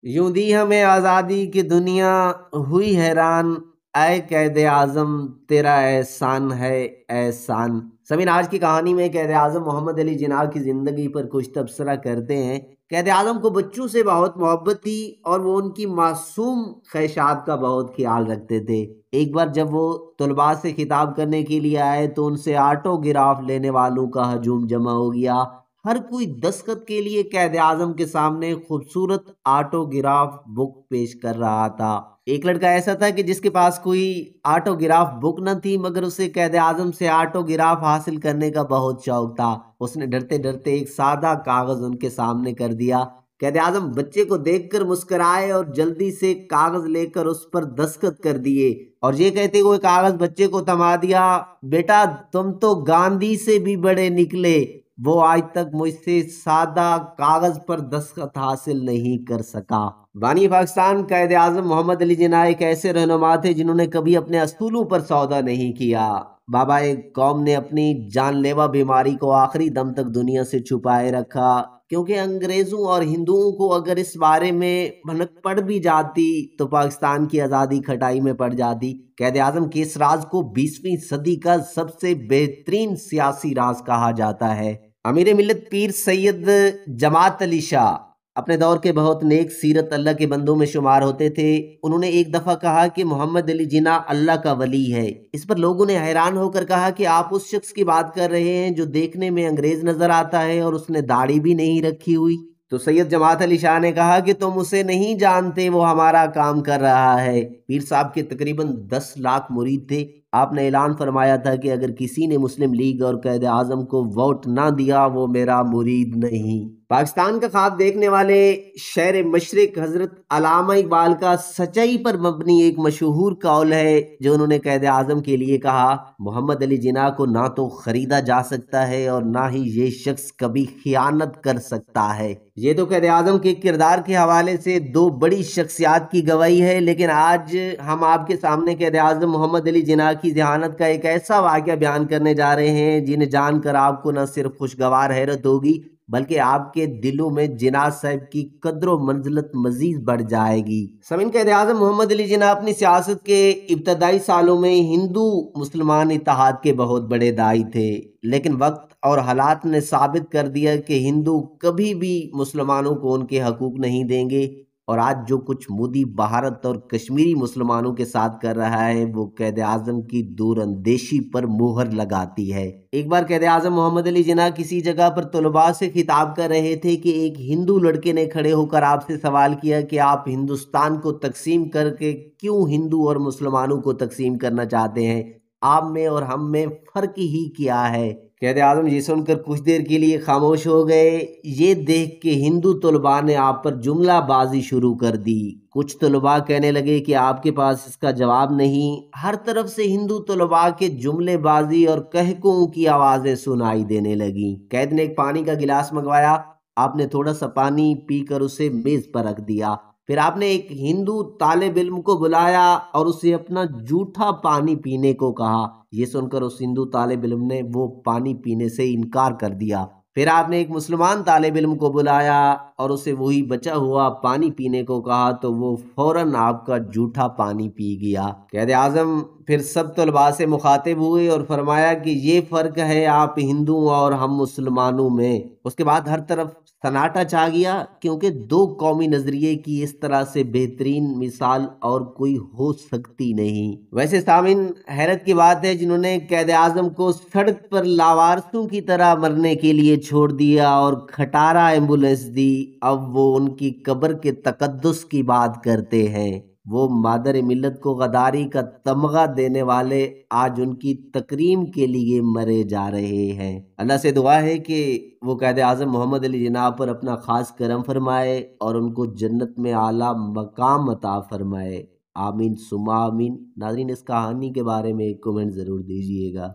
यूं दी हमें आज़ादी की दुनिया हुई हैरान। ऐ कैद आज़म तेरा एहसान है एहसान। समीन, आज की कहानी में कैद आज़म मोहम्मद अली जिन्ना की ज़िंदगी पर कुछ तबसरा करते हैं। कैद आज़म को बच्चों से बहुत मोहब्बत थी और वो उनकी मासूम ख्वाहिशात का बहुत ख्याल रखते थे। एक बार जब वो तलबा से खिताब करने के लिए आए तो उनसे ऑटोग्राफ लेने वालों का हजूम जमा हो गया। हर कोई दस्तखत के लिए कैद आजम के सामने खूबसूरत ऑटोग्राफ बुक पेश कर रहा था। एक लड़का ऐसा था कि जिसके पास कोई ऑटोग्राफ बुक न थी, मगर उसे कैद आजम से ऑटोग्राफ हासिल करने का बहुत शौक था। उसने डरते डरते एक सादा कागज उनके सामने कर दिया। कैद आजम बच्चे को देखकर मुस्कुराए और जल्दी से कागज लेकर उस पर दस्तखत कर दिए और ये कहते हुए कागज बच्चे को थमा दिया, बेटा तुम तो गांधी से भी बड़े निकले। वो आज तक मुझसे सादा कागज पर दस्तखत हासिल नहीं कर सका। बानी पाकिस्तान कायदे आजम मोहम्मद अली जिन्ना एक ऐसे रहनुमा थे जिन्होंने कभी अपने असूलों पर सौदा नहीं किया। बाबा एक कौम ने अपनी जानलेवा बीमारी को आखिरी दम तक दुनिया से छुपाए रखा, क्योंकि अंग्रेजों और हिंदुओं को अगर इस बारे में भनक पड़ भी जाती तो पाकिस्तान की आज़ादी खटाई में पड़ जाती। कैद आजम के इस राज को 20वीं सदी का सबसे बेहतरीन सियासी राज कहा जाता है। अमीर मिल्लत पीर सैयद जमात अली शाह अपने दौर के बहुत नेक सीरत अल्लाह के बंदों में शुमार होते थे। उन्होंने एक दफ़ा कहा कि मोहम्मद अली जिन्ना अल्लाह का वली है। इस पर लोगों ने हैरान होकर कहा कि आप उस शख्स की बात कर रहे हैं जो देखने में अंग्रेज नजर आता है और उसने दाढ़ी भी नहीं रखी हुई। तो सैयद जमात अली शाह ने कहा कि तुम उसे नहीं जानते, वो हमारा काम कर रहा है। पीर साहब के तकरीबन 10 लाख मुरीद थे। आपने ऐलान फरमाया था कि अगर किसी ने मुस्लिम लीग और कैद आजम को वोट ना दिया वो मेरा मुरीद नहीं। पाकिस्तान का ख्वाब देखने वाले शेर मशरिक हजरत अल्लामा इकबाल का सच्चाई पर मबनी एक मशहूर कौल है जो उन्होंने कैद आजम के लिए कहा, मोहम्मद अली जिन्ना को ना तो खरीदा जा सकता है और ना ही ये शख्स कभी खियानत कर सकता है। ये तो कैद आजम के किरदार के हवाले से दो बड़ी शख्सियात की गवाही है, लेकिन आज हम आपके सामने कैद आजम मोहम्मद अली जिन्ना की जहानत का एक ऐसा वाक़या बयान करने जा रहे हैं जिन्हें जानकर आपको न सिर्फ खुशगवार हैरत होगी बल्कि आपके दिलों में जिन्ना साहब की कद्र मंजिलत मजीद बढ़ जाएगी। समीन, कैद आजम मोहम्मद अली जिन्ना अपनी सियासत के इब्तदाई सालों में हिंदू मुसलमान इत्तेहाद के बहुत बड़े दाई थे, लेकिन वक्त और हालात ने साबित कर दिया कि हिंदू कभी भी मुसलमानों को उनके हकूक नहीं देंगे। और आज जो कुछ मोदी भारत और कश्मीरी मुसलमानों के साथ कर रहा है वो कैद आजम की दूरअंदेशी पर मुहर लगाती है। एक बार कैद आजम मोहम्मद अली जिन्ना किसी जगह पर तलबा से खिताब कर रहे थे कि एक हिंदू लड़के ने खड़े होकर आपसे सवाल किया कि आप हिंदुस्तान को तकसीम करके क्यों हिंदू और मुसलमानों को तकसीम करना चाहते हैं, आप में और हम में फर्क ही क्या है। कैद आजम ये सुनकर कुछ देर के लिए खामोश हो गए। ये देख के हिंदू तलबा ने आप पर जुमला बाजी शुरू कर दी। कुछ तलबा कहने लगे कि आपके पास इसका जवाब नहीं। हर तरफ से हिंदू तलबा के जुमले बाजी और कहकों की आवाजें सुनाई देने लगी। कैद ने एक पानी का गिलास मंगवाया। आपने थोड़ा सा पानी पीकर उसे मेज पर रख दिया। फिर आपने एक हिंदू तालिब इल्म को बुलाया और उसे अपना जूठा पानी पीने को कहा। ये सुनकर उस हिंदू तालिब इल्म ने वो पानी पीने से इनकार कर दिया। फिर आपने एक मुसलमान तालिब इल्म को बुलाया और उसे वही बचा हुआ पानी पीने को कहा, तो वो फौरन आपका जूठा पानी पी गया। कैद आजम फिर सब तलबा से मुखातिब हुए और फरमाया कि ये फर्क है आप हिंदुओं और हम मुसलमानों में। उसके बाद हर तरफ सन्नाटा छा गया, क्योंकि दो कौमी नजरिए की इस तरह से बेहतरीन मिसाल और कोई हो सकती नहीं। वैसे सामिन, हैरत की बात है जिन्होंने कैद आजम को सड़क पर लावारसों की तरह मरने के लिए छोड़ दिया और खटारा एम्बुलेंस दी, अब वो उनकी कब्र के तकद्दुस की बात करते हैं। वो मादर मिल्लत को गदारी का तमगा देने वाले आज उनकी तकरीम के लिए मरे जा रहे हैं। अल्लाह से दुआ है कि वो कैद आजम मोहम्मद अली जिन्ना पर अपना खास करम फरमाए और उनको जन्नत में आला मकाम अता फरमाए। आमीन सुमा आमीन। नाज़रीन, इस कहानी के बारे में एक कमेंट ज़रूर दीजिएगा।